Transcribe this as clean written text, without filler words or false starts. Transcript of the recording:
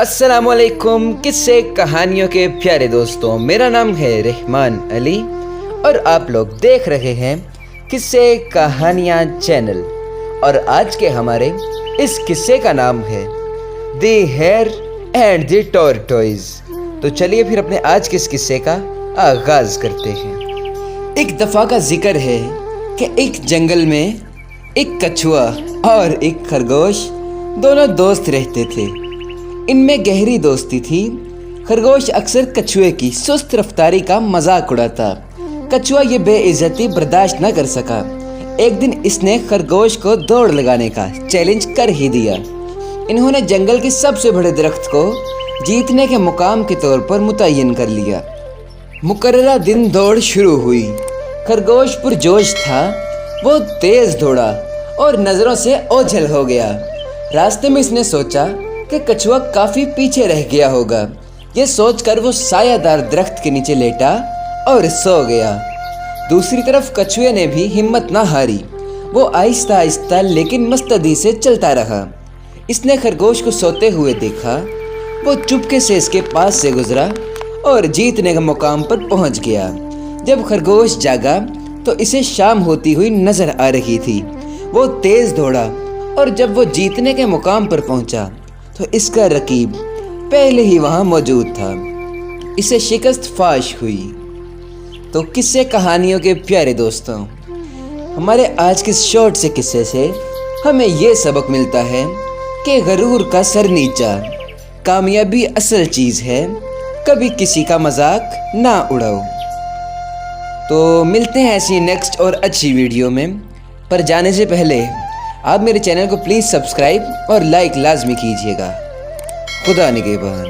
अस्सलाम वालेकुम किस्से कहानियों के प्यारे दोस्तों, मेरा नाम है रहमान अली और आप लोग देख रहे हैं किस्से कहानियाँ चैनल। और आज के हमारे इस किस्से का नाम है the hare and the tortoise. तो चलिए फिर अपने आज के इस किस्से का आगाज करते हैं। एक दफ़ा का जिक्र है कि एक जंगल में एक कछुआ और एक खरगोश दोनों दोस्त रहते थे। इनमें गहरी दोस्ती थी। खरगोश अक्सर कछुए की सुस्त रफ्तारी का मजाक उड़ाता। कछुआ ये बेइज्जती बर्दाश्त न कर सका। एक दिन इसने खरगोश को दौड़ लगाने का चैलेंज कर ही दिया। इन्होंने जंगल के सबसे बड़े दरख्त को जीतने के मुकाम के तौर पर मुतय्यन कर लिया। मुकर्ररा दिन दौड़ शुरू हुई। खरगोश पुरजोश था। वो तेज दौड़ा और नजरों से ओझल हो गया। रास्ते में इसने सोचा कि कछुआ काफी पीछे रह गया होगा। ये सोचकर वो सायादार दरख्त के नीचे लेटा और सो गया। दूसरी तरफ कछुए ने भी हिम्मत न हारी। वो आहिस्ता आहिस्ता लेकिन मस्तदी से चलता रहा। इसने खरगोश को सोते हुए देखा। वो चुपके से इसके पास से गुजरा और जीतने के मुकाम पर पहुंच गया। जब खरगोश जागा तो इसे शाम होती हुई नजर आ रही थी। वो तेज दौड़ा और जब वो जीतने के मुकाम पर पहुंचा तो इसका रकीब पहले ही वहां मौजूद था। इसे शिकस्त फाश हुई। तो किस्से कहानियों के प्यारे दोस्तों, हमारे आज के शॉर्ट से किस्से से हमें ये सबक मिलता है कि गरूर का सर नीचा, कामयाबी असल चीज़ है, कभी किसी का मजाक ना उड़ाओ। तो मिलते हैं ऐसी नेक्स्ट और अच्छी वीडियो में। पर जाने से पहले आप मेरे चैनल को प्लीज़ सब्सक्राइब और लाइक लाजमी कीजिएगा। खुदा निगहबान।